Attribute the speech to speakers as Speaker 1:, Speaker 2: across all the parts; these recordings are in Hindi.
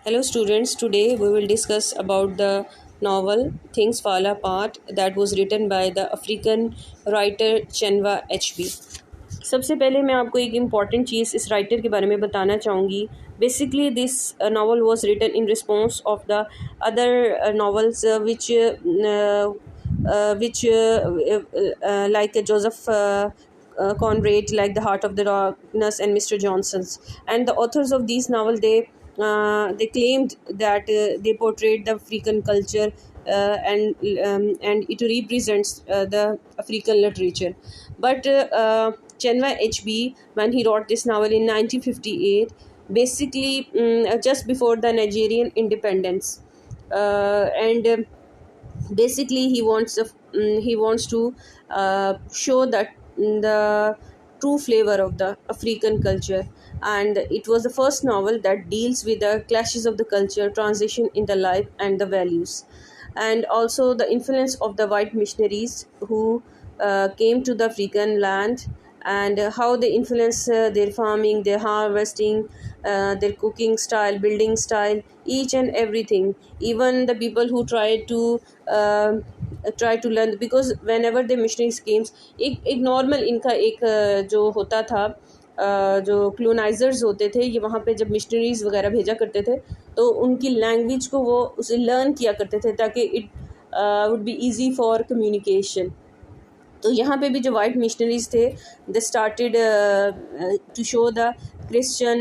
Speaker 1: Hello students, today we will discuss about the novel Things Fall Apart that was written by the African writer Chenwa HB. सबसे पहले मैं आपको एक इम्पॉर्टेंट चीज़ इस राइटर के बारे में बताना चाहूँगी. Basically this novel was written in response of the other novels which like Joseph Conrad, like The Heart of the Darkness and Mr. Johnson's. And the authors of these novels, they claimed that they portrayed the African culture and it represents the African literature. But Chenwa HB, when he wrote this novel in 1958, basically just before the Nigerian independence, and basically he wants to show that the true flavor of the African culture, and it was the first novel that deals with the clashes of the culture, transition in the life and the values, and also the influence of the white missionaries who came to the African land, and how they influence their farming, their harvesting, their cooking style, building style, each and everything. Even the people who try to learn, because whenever the missionaries came, एक नॉर्मल इनका एक जो होता था, जो क्लोनाइजर्स होते थे, ये वहाँ पे जब मिशनरीज़ वगैरह भेजा करते थे तो उनकी लैंग्वेज को वो उसे लर्न किया करते थे ताकि it would be easy for communication. तो यहाँ पे भी जो वाइट मिशनरीज थे, they started to show the Christian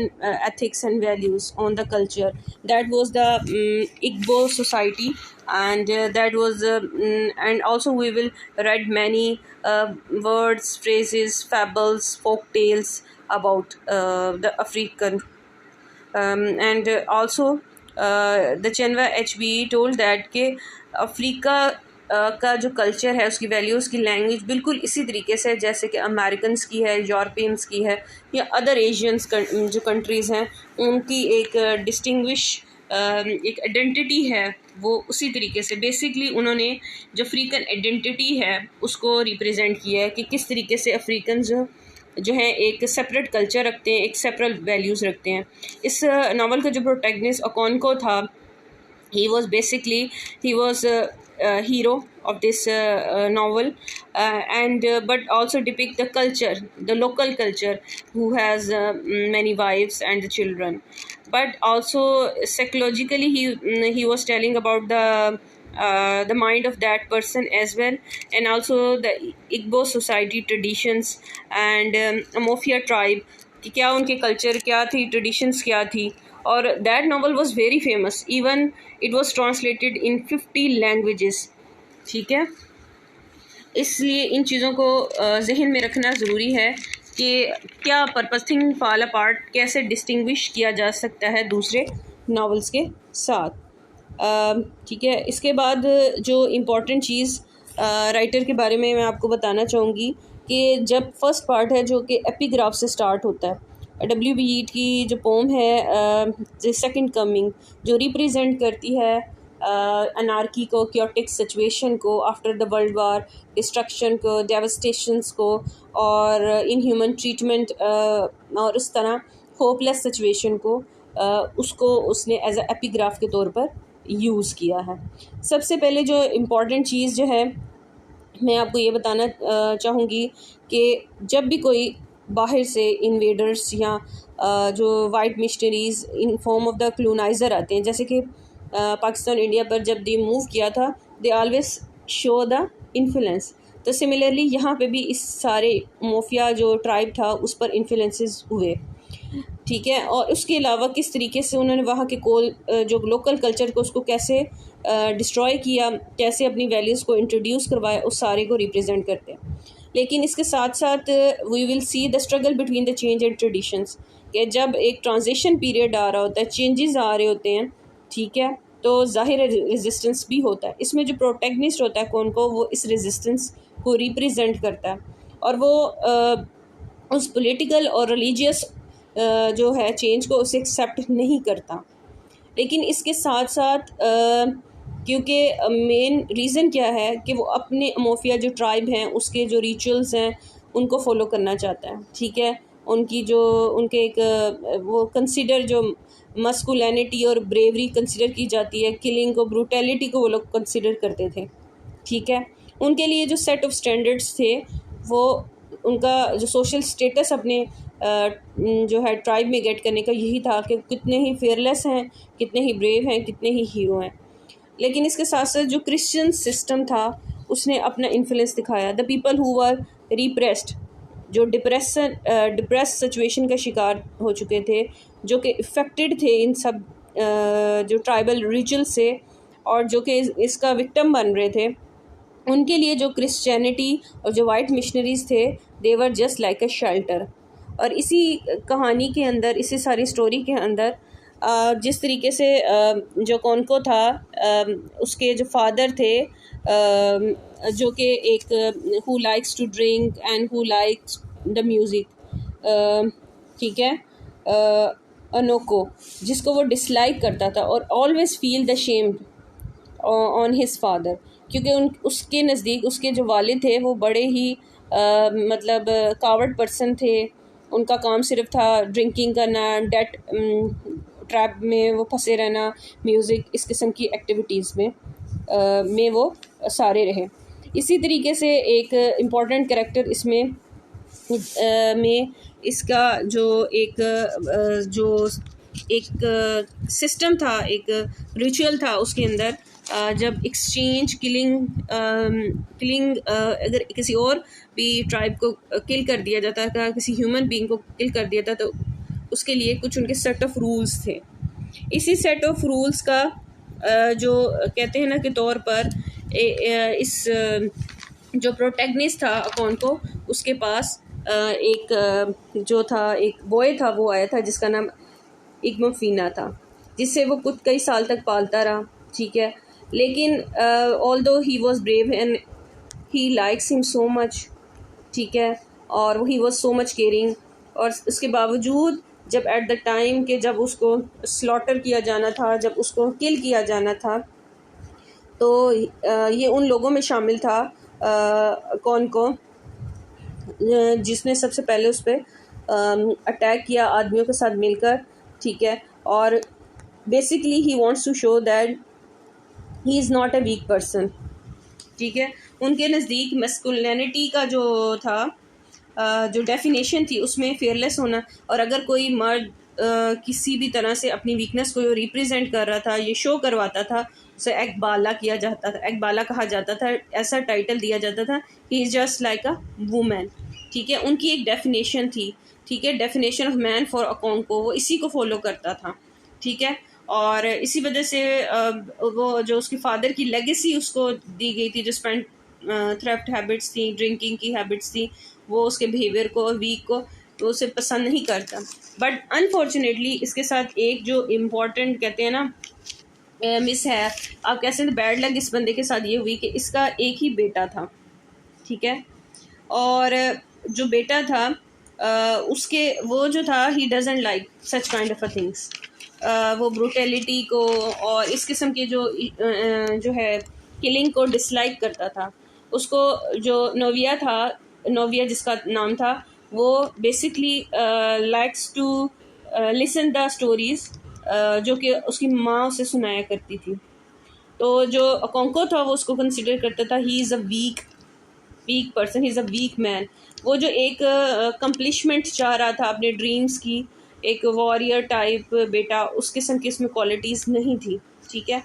Speaker 1: ethics and values on the culture. That was the Igbo society, and that was and also we will read many words, phrases, fables, folk tales about the African, and also the Chenwa HB told that कि अफ्रीका का जो कल्चर है, उसकी वैल्यूज़, की लैंग्वेज बिल्कुल इसी तरीके से जैसे कि अमेरिकन्स की है, यूरोपियंस की है, या अदर एशियंस जो कंट्रीज़ हैं उनकी एक डिस्टिंग्विश एक आइडेंटिटी है, वो उसी तरीके से बेसिकली उन्होंने जो अफ्रीकन आइडेंटिटी है उसको रिप्रेजेंट किया है कि किस तरीके से अफ्रीकन जो है एक सेपरेट कल्चर रखते हैं, एक सेपरेट वैल्यूज़ रखते हैं. इस नावल का जो प्रोटैगनिस्ट ओकोंको था, he was hero of this novel, and but also depict the culture, the local culture, who has many wives and children. But also psychologically he was telling about the mind of that person as well, and also the Igbo society traditions and Amofia tribe कि क्या उनके कल्चर क्या थी, ट्रेडिशंस क्या थी. और that novel was very famous, even it was translated in 50 languages. ठीक है, इसलिए इन चीज़ों को जहन में रखना ज़रूरी है कि क्या पर्पस थिंग फॉल अपार्ट कैसे डिस्टिंग्विश किया जा सकता है दूसरे नावल्स के साथ. ठीक है, इसके बाद जो इम्पोर्टेंट चीज़ राइटर के बारे में मैं आपको बताना चाहूँगी कि जब फर्स्ट पार्ट है जो कि एपिग्राफ से स्टार्ट होता है, W.B. Yeats की जो पोम है द सेकंड कमिंग, जो रिप्रेजेंट करती है अनार्की को, क्योटिक सिचुएशन को, after the world war, destruction को, डेवस्टेशंस को, और इनह्यूमन ट्रीटमेंट, और इस तरह होपलेस सिचुएशन को, उसको उसने एज अ एपिग्राफ के तौर पर यूज़ किया है. सबसे पहले जो इम्पॉर्टेंट चीज़ जो है मैं आपको ये बताना चाहूँगी कि जब भी कोई बाहर से इन्वेडर्स या जो white missionaries in form of the coloniser आते हैं, जैसे कि पाकिस्तान इंडिया पर जब दे मूव किया था, they always show the influence. तो सिमिलरली यहाँ पे भी इस सारे मोफिया जो ट्राइब था उस पर इन्फ्लुएंसेस हुए. ठीक है, और उसके अलावा किस तरीके से उन्होंने वहाँ के जो लोकल कल्चर को उसको कैसे डिस्ट्रॉय किया, कैसे अपनी वैल्यूज़ को इंट्रोड्यूस करवाया, उस सारे को रिप्रेजेंट करते हैं. लेकिन इसके साथ साथ we will see the struggle between the change and traditions, कि जब एक ट्रांजिशन पीरियड आ रहा होता है, चेंजेस आ रहे होते हैं, ठीक है, तो ज़ाहिर रेजिस्टेंस भी होता है. इसमें जो प्रोटैगनिस्ट होता है कौन को, वो इस रेजिस्टेंस को रिप्रेजेंट करता है, और वो उस पॉलिटिकल और रिलीजियस जो है चेंज को उसे एक्सेप्ट नहीं करता. लेकिन इसके साथ साथ क्योंकि मेन रीज़न क्या है कि वो अपने अमोफिया जो ट्राइब हैं उसके जो रिचुअल्स हैं उनको फॉलो करना चाहता है. ठीक है, उनकी जो उनके एक वो कंसिडर जो मस्कुलिनिटी और ब्रेवरी कंसिडर की जाती है, किलिंग को, ब्रूटैलिटी को वो लोग कंसिडर करते थे। ठीक है, उनके लिए जो सेट ऑफ स्टैंडर्ड्स थे वो उनका जो सोशल स्टेटस अपने जो है ट्राइब में गेट करने का यही था कि कितने ही फेयरलेस हैं, कितने ही ब्रेव हैं, कितने ही हीरो हैं। लेकिन इसके साथ साथ जो क्रिश्चियन सिस्टम था उसने अपना इन्फ्लुएंस दिखाया। The people who were repressed, जो डिप्रेस सिचुएशन का शिकार हो चुके थे, जो कि इफ़ेक्टेड थे इन सब जो ट्राइबल रिचुअल से, और जो कि इसका विक्टिम बन रहे थे, उनके लिए जो क्रिश्चियनिटी और जो वाइट मिशनरीज़ थे, they were just like a shelter. और इसी कहानी के अंदर, इसी सारी स्टोरी के अंदर जिस तरीके से जो कॉन्को था, उसके जो फादर थे, जो कि एक who likes to drink and who likes the music, ठीक है, अनोको, जिसको वो डिसलाइक करता था और always feel the shamed on his father, क्योंकि उसके नज़दीक उसके जो वालिद थे वो बड़े ही मतलब कावर्ड पर्सन थे। उनका काम सिर्फ था ड्रिंकिंग करना, डेट ट्रैप में वो फंसे रहना, म्यूज़िक, इस किस्म की एक्टिविटीज़ में वो सारे रहे। इसी तरीके से एक इम्पॉर्टेंट कैरेक्टर इसमें में इसका जो एक सिस्टम था, एक रिचुअल था उसके अंदर, जब एक्सचेंज किलिंग अगर किसी और भी ट्राइब को किल कर दिया जाता था, किसी ह्यूमन बीइंग को किल कर दिया था, तो उसके लिए कुछ उनके सेट ऑफ रूल्स थे। इसी सेट ऑफ रूल्स का जो कहते हैं ना के तौर पर इस जो प्रोटैगनिस्ट था अकाउंट को, उसके पास एक जो था, एक बॉय था, वो आया था जिसका नाम इग्मोफिना था, जिससे वो खुद कई साल तक पालता रहा। ठीक है, लेकिन although he was brave and he likes him so much, ठीक है, और he was so much caring, और उसके बावजूद जब एट द टाइम के जब उसको स्लॉटर किया जाना था, जब उसको किल किया जाना था, तो ये उन लोगों में शामिल था कौन को जिसने सबसे पहले उस पर अटैक किया आदमियों के साथ मिलकर। ठीक है, और basically he wants to show that he is not a weak person. ठीक है, उनके नज़दीक मैस्कुलिनिटी का जो था, जो डेफिनेशन थी उसमें फेयरलेस होना, और अगर कोई मर्द किसी भी तरह से अपनी वीकनेस को रिप्रेजेंट कर रहा था, ये शो करवाता था, उसे एकबाला किया जाता था, एकबाला कहा जाता था, ऐसा टाइटल दिया जाता था, he is just like a women. ठीक है, उनकी एक डेफिनेशन थी। ठीक है, definition of man for account को, वो इसी को फॉलो करता था। ठीक है, और इसी वजह से वो जो उसके फादर की लेगेसी उसको दी गई थी, जो स्पेंड थ्रेफ्ट हैबिट्स थी, ड्रिंकिंग की हैबिट्स थी, वो उसके बिहेवियर को और वीक को तो उसे पसंद नहीं करता। बट अनफॉर्चुनेटली इसके साथ एक जो इम्पोर्टेंट कहते हैं ना मिस है, आप कह सकते हैं बैड लक इस बंदे के साथ ये हुई कि इसका एक ही बेटा था। ठीक है, और जो बेटा था उसके वो जो था, he doesn't like such kind of a things, वो ब्रूटैलिटी को और इस किस्म के जो है किलिंग को डिसलाइक करता था। उसको जो नोविया था, नोविया जिसका नाम था, वो basically likes to listen the stories जो कि उसकी माँ उसे सुनाया करती थी। तो जो अकोंको था वो उसको कंसिडर करता था he is a weak person, he is a weak man. वो जो एक कंप्लिशमेंट चाह रहा था अपने ड्रीम्स की, एक वॉरियर टाइप बेटा, उस किस्म की इसमें क्वालिटीज़ नहीं थी। ठीक है,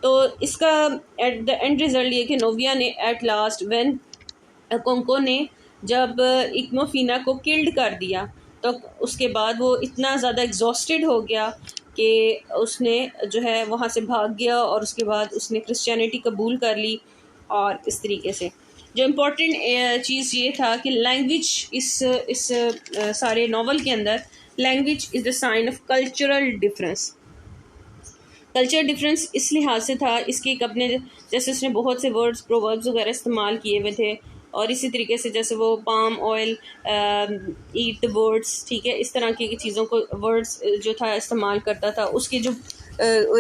Speaker 1: तो इसका एट द एंड रिज़ल्ट ये कि नोविया ने एट लास्ट व्हेन कोंको ने जब इग्मोफिना को किल्ड कर दिया, तो उसके बाद वो इतना ज़्यादा एग्जॉस्टेड हो गया कि उसने जो है वहाँ से भाग गया, और उसके बाद उसने क्रिश्चियनिटी कबूल कर ली। और इस तरीके से जो इम्पोर्टेंट चीज़ ये था कि लैंग्वेज इस सारे नावल के अंदर, language is the sign of cultural difference. Culture difference इस लिहाज से था, इसके एक अपने जैसे उसने बहुत से वर्ड्स, प्रोवर्ब्स वगैरह इस्तेमाल किए हुए थे, और इसी तरीके से जैसे वो palm oil, eat the words, ठीक है, इस तरह की चीज़ों को वर्ड्स जो था इस्तेमाल करता था, उसके जो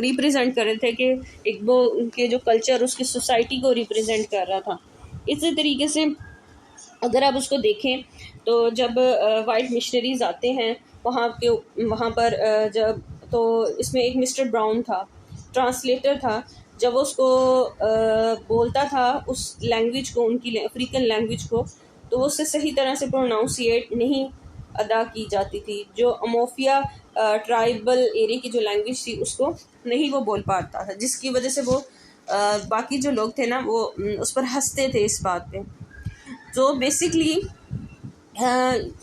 Speaker 1: रिप्रेजेंट कर रहे थे कि एक वो उनके जो कल्चर, उसकी सोसाइटी को रिप्रेजेंट कर रहा था। इसी तरीके से अगर आप उसको देखें तो जब वाइट मिशनरीज़ आते हैं वहाँ पर जब तो इसमें एक मिस्टर ब्राउन था, ट्रांसलेटर था। जब वो उसको बोलता था उस लैंग्वेज को, उनकी अफ्रीकन लैंग्वेज को, तो वो उससे सही तरह से प्रोनाउंसिएट नहीं अदा की जाती थी। जो अमोफिया ट्राइबल एरिया की जो लैंग्वेज थी उसको नहीं वो बोल पाता था, जिसकी वजह से वो बाकी जो लोग थे ना वो उस पर हंसते थे इस बात पे। तो बेसिकली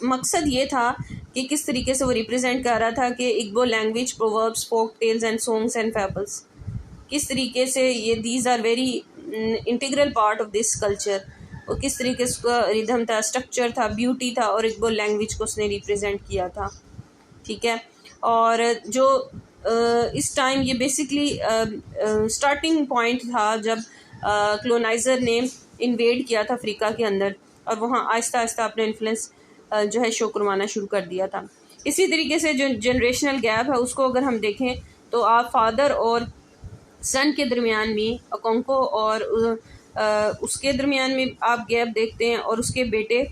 Speaker 1: मकसद ये था कि किस तरीके से वो रिप्रेजेंट कर रहा था कि Igbo language, proverbs, folk tales and songs and fables, किस तरीके से ये these are very integral part of this culture. और किस तरीके से उसका रिदम था, स्ट्रक्चर था, ब्यूटी था, और इग्बो लैंग्वेज को उसने रिप्रेजेंट किया था। ठीक है। और जो इस टाइम ये बेसिकली स्टार्टिंग पॉइंट था जब क्लोनाइज़र ने इन्वेड किया था अफ्रीका के अंदर, और वहाँ आहिस्ता आहिस्ता अपने इन्फ्लुएंस जो है शो करवाना शुरू कर दिया था। इसी तरीके से जो जनरेशनल गैप है उसको अगर हम देखें तो आप फादर और सन के दरमियान में अकोंको और उसके दरमियान में आप गैप देखते हैं, और उसके बेटे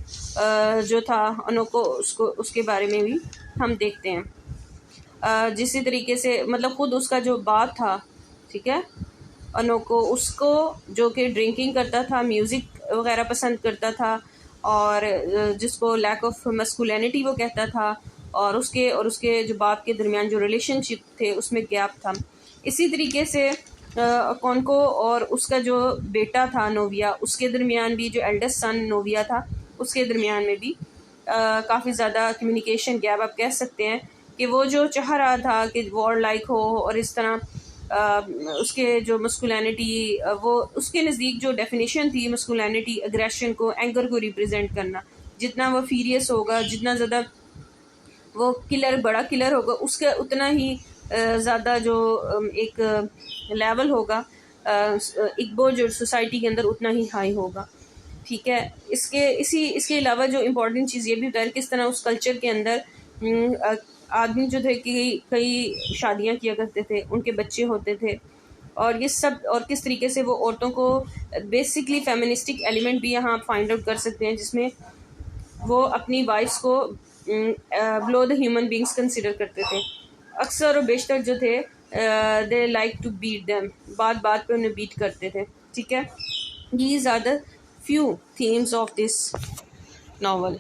Speaker 1: जो था अनोको, उसको उसके बारे में भी हम देखते हैं। जिसी तरीके से मतलब ख़ुद उसका जो बाप था, ठीक है, अनोको, उसको जो कि ड्रिंकिंग करता था, म्यूज़िक वगैरह पसंद करता था, और जिसको लैक ऑफ मस्कुलिनिटी वो कहता था, और उसके जो बाप के दरमियान जो रिलेशनशिप थे उसमें गैप था। इसी तरीके से अकोंको और उसका जो बेटा था नोविया, उसके दरमियान भी जो एल्डेस्ट सन नोविया था उसके दरमियान में भी काफ़ी ज़्यादा कम्युनिकेशन गैप आप कह सकते हैं। कि वो जो चाह रहा था कि वॉर लाइक हो, और इस तरह उसके जो मस्कुलिनिटी, वो उसके नज़दीक जो डेफिनेशन थी मस्कुलिनिटी, अग्रेशन को, एंगर को रिप्रेजेंट करना, जितना वो फीरियस होगा, जितना ज़्यादा वो बड़ा किलर होगा, उसका उतना ही ज़्यादा जो एक लेवल होगा इग्बो जो सोसाइटी के अंदर उतना ही हाई होगा। ठीक है। इसके अलावा जो इम्पोर्टेंट चीज़ ये भी होता है किस तरह उस कल्चर के अंदर आदमी जो थे कि कई शादियां किया करते थे, उनके बच्चे होते थे, और ये सब, और किस तरीके से वो औरतों को बेसिकली फेमिनिस्टिक एलिमेंट भी यहाँ आप फाइंड आउट कर सकते हैं, जिसमें वो अपनी वाइफ्स को below the human beings consider करते थे। अक्सर और बेशतर जो थे they like to beat them, बात बात पे उन्हें बीट करते थे। ठीक है। These are the few themes of this novel.